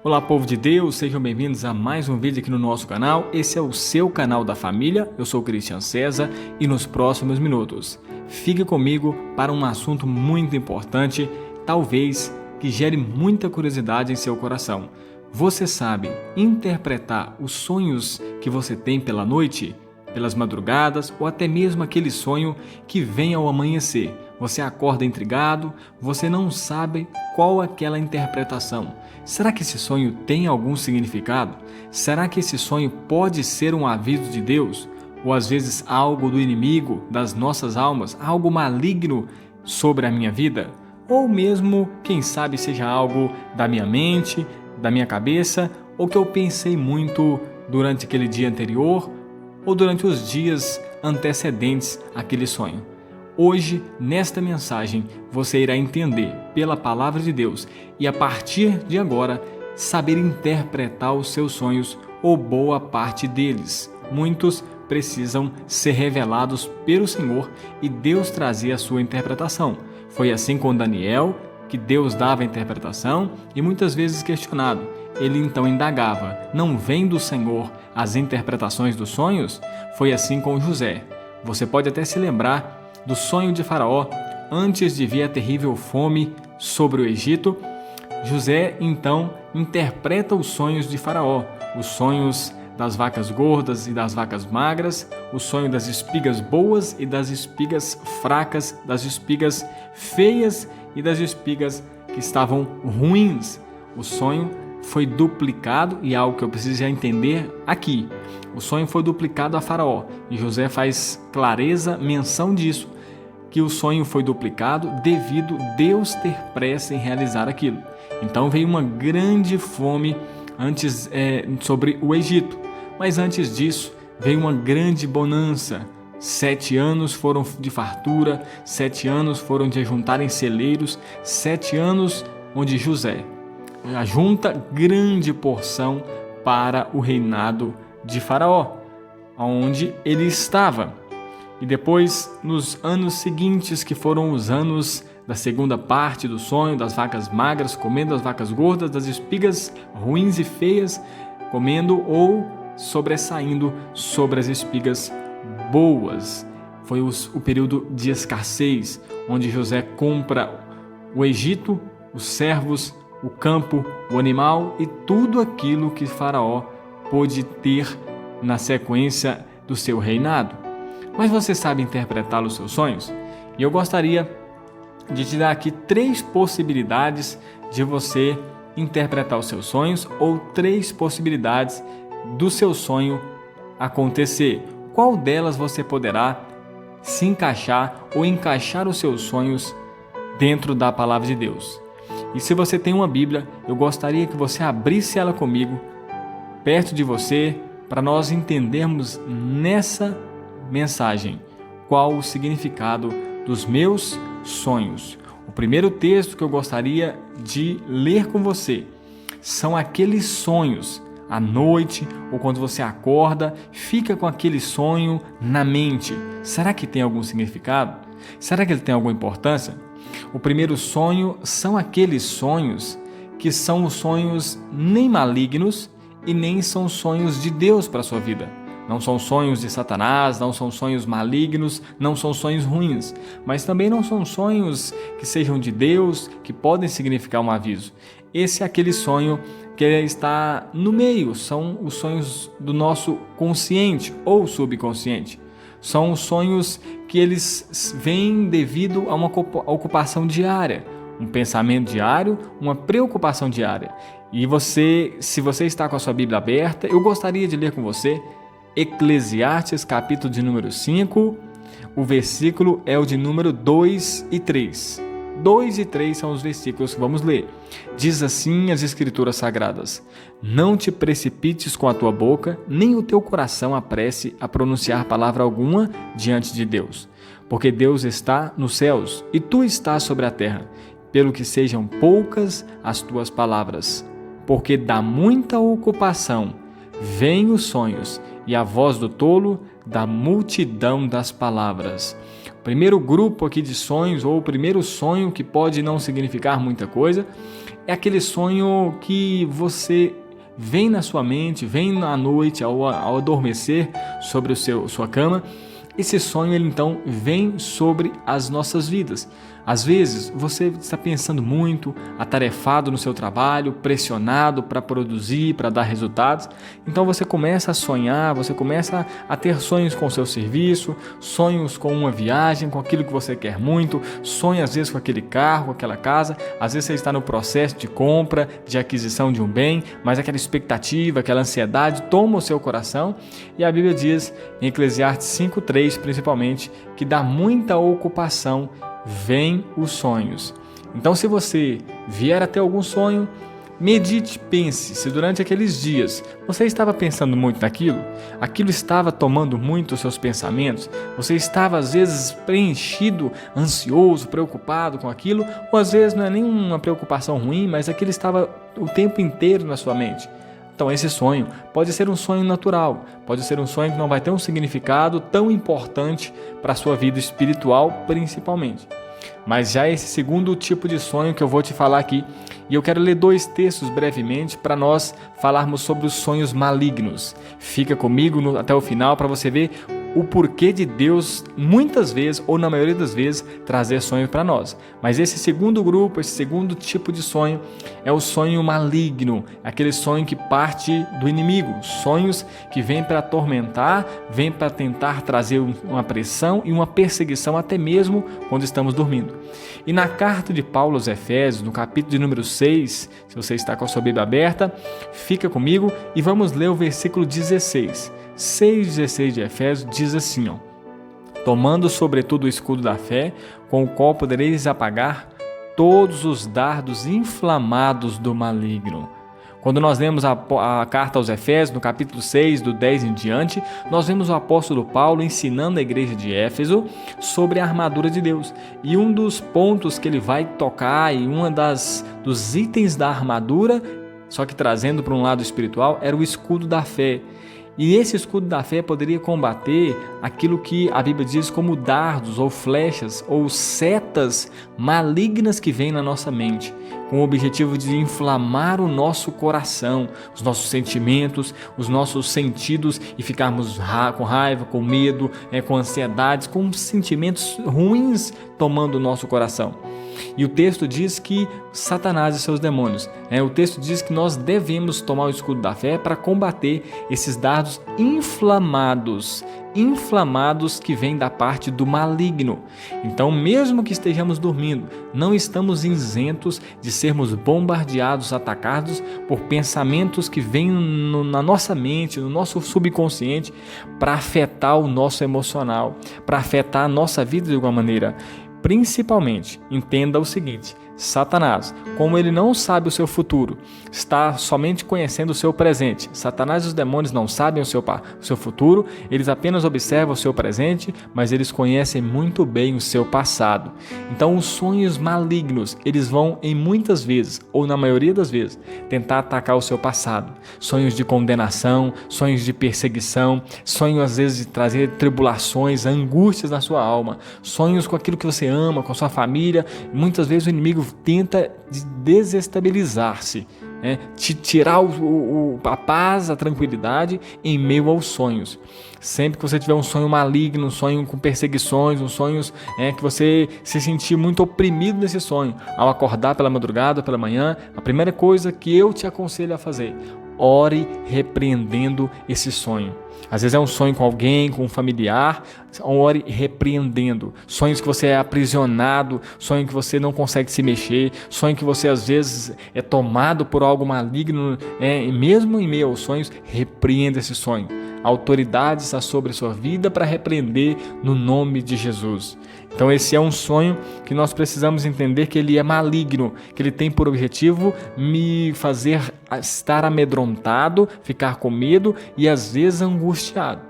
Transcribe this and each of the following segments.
Olá, povo de Deus, sejam bem-vindos a mais um vídeo aqui no nosso canal. Esse é o seu canal da família, eu sou o Cristian César e nos próximos minutos fique comigo para um assunto muito importante, talvez que gere muita curiosidade em seu coração. Você sabe interpretar os sonhos que você tem pela noite, pelas madrugadas ou até mesmo aquele sonho que vem ao amanhecer? Você acorda intrigado, você não sabe qual aquela interpretação. Será que esse sonho tem algum significado? Será que esse sonho pode ser um aviso de Deus? Ou às vezes algo do inimigo, das nossas almas, algo maligno sobre a minha vida? Ou mesmo, quem sabe, seja algo da minha mente, da minha cabeça, ou que eu pensei muito durante aquele dia anterior, ou durante os dias antecedentes àquele sonho. Hoje, nesta mensagem, você irá entender pela palavra de Deus e a partir de agora, saber interpretar os seus sonhos ou boa parte deles. Muitos precisam ser revelados pelo Senhor e Deus trazer a sua interpretação. Foi assim com Daniel, que Deus dava a interpretação e muitas vezes questionado. Ele então indagava, não vem do Senhor as interpretações dos sonhos? Foi assim com José. Você pode até se lembrar do sonho de Faraó antes de vir a terrível fome sobre o Egito. José então interpreta os sonhos de Faraó, os sonhos das vacas gordas e das vacas magras, o sonho das espigas boas e das espigas fracas, das espigas feias e das espigas que estavam ruins. O sonho foi duplicado e é algo que eu preciso já entender aqui. O sonho foi duplicado a Faraó e José faz clareza, menção disso, que o sonho foi duplicado devido Deus ter pressa em realizar aquilo. Então veio uma grande fome sobre o Egito, mas antes disso veio uma grande bonança. 7 anos foram de fartura, 7 anos foram de ajuntarem celeiros, 7 anos onde José ajunta grande porção para o reinado de Faraó, onde ele estava. E depois, nos anos seguintes, que foram os anos da segunda parte do sonho, das vacas magras comendo as vacas gordas, das espigas ruins e feias comendo ou sobressaindo sobre as espigas boas. Foi o período de escassez, onde José compra o Egito, os servos, o campo, o animal e tudo aquilo que Faraó pôde ter na sequência do seu reinado. Mas você sabe interpretar os seus sonhos? E eu gostaria de te dar aqui 3 possibilidades de você interpretar os seus sonhos ou 3 possibilidades do seu sonho acontecer. Qual delas você poderá se encaixar ou encaixar os seus sonhos dentro da palavra de Deus? E se você tem uma Bíblia, eu gostaria que você abrisse ela comigo, perto de você, para nós entendermos nessa mensagem qual o significado dos meus sonhos. O primeiro texto que eu gostaria de ler com você são aqueles sonhos à noite ou quando você acorda, fica com aquele sonho na mente. Será que tem algum significado? Será que ele tem alguma importância? O primeiro sonho são aqueles sonhos que são os sonhos nem malignos e nem são sonhos de Deus para a sua vida. Não são sonhos de Satanás, não são sonhos malignos, não são sonhos ruins, mas também não são sonhos que sejam de Deus, que podem significar um aviso. Esse é aquele sonho que está no meio, são os sonhos do nosso consciente ou subconsciente. São os sonhos que eles vêm devido a uma ocupação diária, um pensamento diário, uma preocupação diária. E se você está com a sua Bíblia aberta, eu gostaria de ler com você Eclesiastes, capítulo de número 5, o versículo é o de número 2 e 3. 2 e 3 são os versículos que vamos ler. Diz assim as Escrituras Sagradas: Não te precipites com a tua boca, nem o teu coração apresse a pronunciar palavra alguma diante de Deus. Porque Deus está nos céus e tu estás sobre a terra, pelo que sejam poucas as tuas palavras. Porque da muita ocupação vêm os sonhos, e a voz do tolo da multidão das palavras. O primeiro grupo aqui de sonhos, ou o primeiro sonho que pode não significar muita coisa, é aquele sonho que você vem na sua mente, vem à noite, ao adormecer sobre sua cama. Esse sonho, ele então vem sobre as nossas vidas. Às vezes, você está pensando muito, atarefado no seu trabalho, pressionado para produzir, para dar resultados. Então você começa a sonhar, você começa a ter sonhos com o seu serviço, sonhos com uma viagem, com aquilo que você quer muito, sonha às vezes com aquele carro, com aquela casa. Às vezes você está no processo de compra, de aquisição de um bem, mas aquela expectativa, aquela ansiedade toma o seu coração. E a Bíblia diz, em Eclesiastes 5:3 principalmente, que dá muita ocupação vem os sonhos. Então, se você vier a ter algum sonho, medite, pense se durante aqueles dias você estava pensando muito naquilo, aquilo estava tomando muito os seus pensamentos, você estava às vezes preenchido, ansioso, preocupado com aquilo, ou às vezes não é nenhuma preocupação ruim, mas aquilo estava o tempo inteiro na sua mente. Então esse sonho pode ser um sonho natural, pode ser um sonho que não vai ter um significado tão importante para a sua vida espiritual principalmente. Mas já esse segundo tipo de sonho que eu vou te falar aqui, e eu quero ler 2 textos brevemente para nós falarmos sobre os sonhos malignos. Fica comigo até o final para você ver o porquê de Deus, muitas vezes, ou na maioria das vezes, trazer sonho para nós. Mas esse segundo grupo, esse segundo tipo de sonho, é o sonho maligno, aquele sonho que parte do inimigo, sonhos que vêm para atormentar, vêm para tentar trazer uma pressão e uma perseguição até mesmo quando estamos dormindo. E na carta de Paulo aos Efésios, no capítulo de número 6, se você está com a sua Bíblia aberta, fica comigo e vamos ler o versículo 16. 6,16 de Efésios diz assim, tomando sobretudo o escudo da fé, com o qual podereis apagar todos os dardos inflamados do maligno. Quando nós lemos a carta aos Efésios, no capítulo 6, do 10 em diante, nós vemos o apóstolo Paulo ensinando a igreja de Éfeso sobre a armadura de Deus. E um dos pontos que ele vai tocar, e dos itens da armadura, só que trazendo para um lado espiritual, era o escudo da fé. E esse escudo da fé poderia combater aquilo que a Bíblia diz como dardos ou flechas ou setas malignas que vêm na nossa mente, com o objetivo de inflamar o nosso coração, os nossos sentimentos, os nossos sentidos e ficarmos com raiva, com medo, com ansiedades, com sentimentos ruins tomando o nosso coração. E o texto diz que Satanás e seus demônios, o texto diz que nós devemos tomar o escudo da fé para combater esses dardos inflamados que vêm da parte do maligno. Então, mesmo que estejamos dormindo, não estamos isentos de sermos bombardeados, atacados por pensamentos que vêm na nossa mente, no nosso subconsciente, para afetar o nosso emocional, para afetar a nossa vida de alguma maneira. Principalmente, entenda o seguinte, Satanás, como ele não sabe o seu futuro, está somente conhecendo o seu presente. Satanás e os demônios não sabem o seu futuro, eles apenas observam o seu presente, mas eles conhecem muito bem o seu passado. Então os sonhos malignos, eles vão em muitas vezes, ou na maioria das vezes, tentar atacar o seu passado. Sonhos de condenação, sonhos de perseguição, sonhos às vezes de trazer tribulações, angústias na sua alma, sonhos com aquilo que você ama, com a sua família. Muitas vezes o inimigo tenta desestabilizar-se, te tirar a paz, a tranquilidade em meio aos sonhos. Sempre que você tiver um sonho maligno, um sonho com perseguições, um sonho que você se sentir muito oprimido nesse sonho, ao acordar pela madrugada, pela manhã, a primeira coisa que eu te aconselho a fazer, ore repreendendo esse sonho. Às vezes é um sonho com alguém, com um familiar, ore repreendendo. Sonhos que você é aprisionado, sonho que você não consegue se mexer, sonho que você às vezes é tomado por algo maligno, mesmo em meio aos sonhos, repreenda esse sonho. A autoridade está sobre a sua vida para repreender no nome de Jesus. Então esse é um sonho que nós precisamos entender que ele é maligno, que ele tem por objetivo me fazer estar amedrontado, ficar com medo e às vezes angustiado.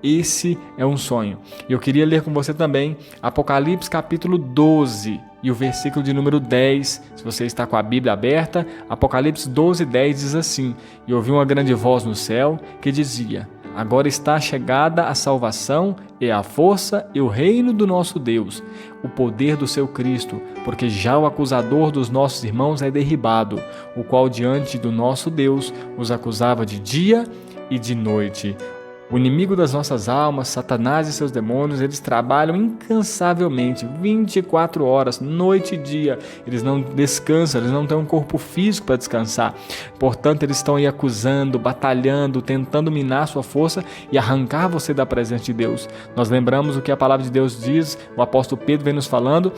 Esse é um sonho. Eu queria ler com você também Apocalipse capítulo 12 e o versículo de número 10. Se você está com a Bíblia aberta, Apocalipse 12, 10 diz assim: E ouvi uma grande voz no céu que dizia: Agora está chegada a salvação e a força e o reino do nosso Deus, o poder do seu Cristo, porque já o acusador dos nossos irmãos é derribado, o qual diante do nosso Deus os acusava de dia e de noite. O inimigo das nossas almas, Satanás e seus demônios, eles trabalham incansavelmente, 24 horas, noite e dia. Eles não descansam, eles não têm um corpo físico para descansar. Portanto, eles estão aí acusando, batalhando, tentando minar sua força e arrancar você da presença de Deus. Nós lembramos o que a palavra de Deus diz, o apóstolo Pedro vem nos falando,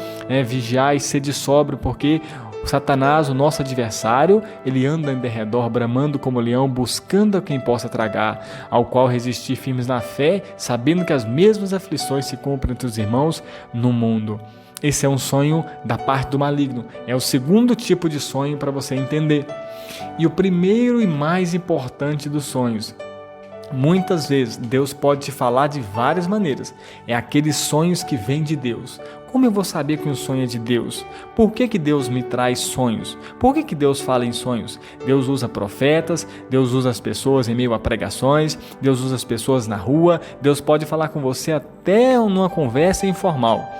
vigiai e sede sóbrio, porque Satanás, o nosso adversário, ele anda em derredor, bramando como leão, buscando a quem possa tragar, ao qual resistir firmes na fé, sabendo que as mesmas aflições se cumprem entre os irmãos no mundo. Esse é um sonho da parte do maligno. É o segundo tipo de sonho para você entender. E o primeiro e mais importante dos sonhos. Muitas vezes Deus pode te falar de várias maneiras. É aqueles sonhos que vêm de Deus. Como eu vou saber que um sonho é de Deus? Por que Deus me traz sonhos? Por que Deus fala em sonhos? Deus usa profetas, Deus usa as pessoas em meio a pregações, Deus usa as pessoas na rua, Deus pode falar com você até numa conversa informal.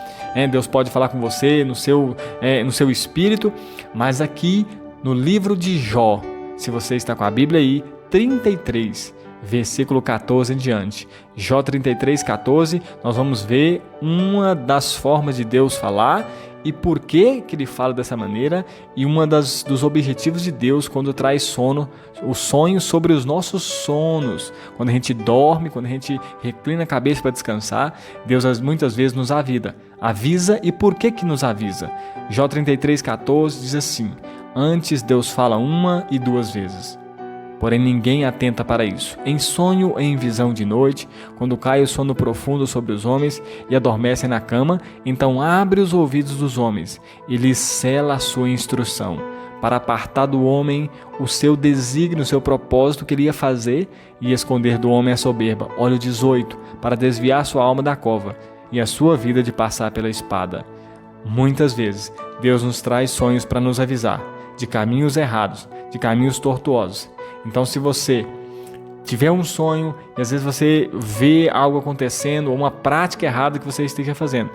Deus pode falar com você no seu espírito, mas aqui no livro de Jó, se você está com a Bíblia aí, 33, versículo 14 em diante. Jó 33, 14, nós vamos ver uma das formas de Deus falar e por que ele fala dessa maneira e dos objetivos de Deus quando traz sono, o sonho sobre os nossos sonos. Quando a gente dorme, quando a gente reclina a cabeça para descansar, Deus muitas vezes nos avisa e por que nos avisa? Jó 33, 14 diz assim: antes Deus fala 1 e 2 vezes. Porém ninguém atenta para isso. Em sonho ou em visão de noite, quando cai o sono profundo sobre os homens e adormecem na cama, então abre os ouvidos dos homens e lhes sela a sua instrução, para apartar do homem o seu desígnio, o seu propósito que ele ia fazer e esconder do homem a soberba. Olha o 18, para desviar sua alma da cova e a sua vida de passar pela espada. Muitas vezes, Deus nos traz sonhos para nos avisar de caminhos errados, de caminhos tortuosos. Então, se você tiver um sonho e às vezes você vê algo acontecendo ou uma prática errada que você esteja fazendo,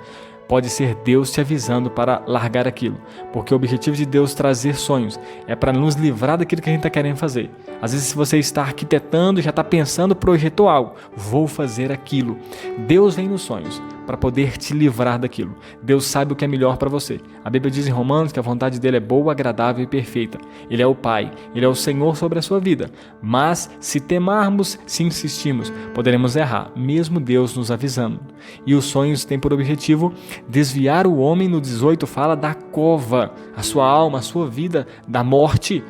pode ser Deus te avisando para largar aquilo, porque o objetivo de Deus trazer sonhos é para nos livrar daquilo que a gente está querendo fazer. Às vezes, se você está arquitetando, já está pensando, projetou algo, vou fazer aquilo. Deus vem nos sonhos para poder te livrar daquilo. Deus sabe o que é melhor para você. A Bíblia diz em Romanos que a vontade dele é boa, agradável e perfeita. Ele é o Pai, ele é o Senhor sobre a sua vida. Mas se temarmos, se insistirmos, poderemos errar, mesmo Deus nos avisando. E os sonhos têm por objetivo desviar o homem. No 18 fala da cova, a sua alma, a sua vida da morte,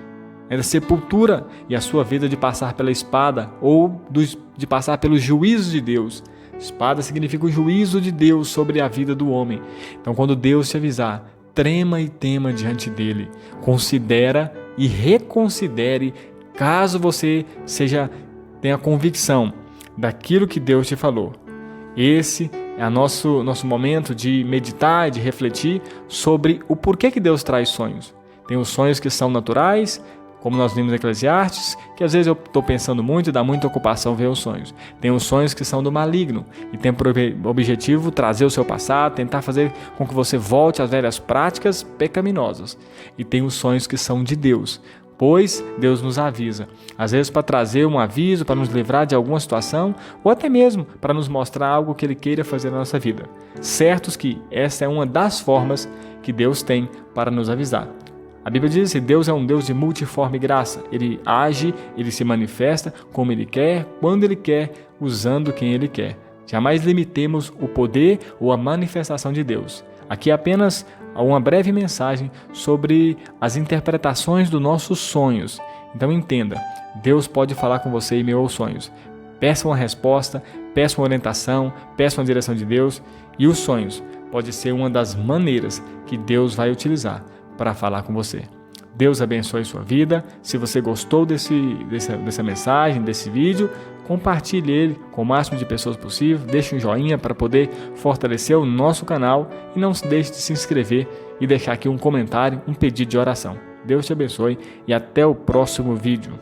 da sepultura, e a sua vida de passar pela espada ou de passar pelos juízos de Deus. Espada significa o juízo de Deus sobre a vida do homem. Então, quando Deus te avisar, trema e tema diante dele. Considera e reconsidere, caso você tenha convicção daquilo que Deus te falou. Esse é o nosso momento de meditar, de refletir sobre o porquê que Deus traz sonhos. Tem os sonhos que são naturais, como nós vimos em Eclesiastes, que às vezes eu estou pensando muito e dá muita ocupação ver os sonhos. Tem os sonhos que são do maligno e tem por objetivo trazer o seu passado, tentar fazer com que você volte às velhas práticas pecaminosas. E tem os sonhos que são de Deus, pois Deus nos avisa, às vezes para trazer um aviso, para nos livrar de alguma situação, ou até mesmo para nos mostrar algo que Ele queira fazer na nossa vida. Certos que essa é uma das formas que Deus tem para nos avisar. A Bíblia diz que Deus é um Deus de multiforme graça. Ele age, Ele se manifesta como Ele quer, quando Ele quer, usando quem Ele quer. Jamais limitemos o poder ou a manifestação de Deus. Aqui é apenas uma breve mensagem sobre as interpretações dos nossos sonhos. Então entenda, Deus pode falar com você em meio aos sonhos. Peça uma resposta, peça uma orientação, peça uma direção de Deus. E os sonhos pode ser uma das maneiras que Deus vai utilizar para falar com você. Deus abençoe sua vida. Se você gostou dessa mensagem, desse vídeo, compartilhe ele com o máximo de pessoas possível, deixe um joinha para poder fortalecer o nosso canal e não deixe de se inscrever e deixar aqui um comentário, um pedido de oração. Deus te abençoe e até o próximo vídeo.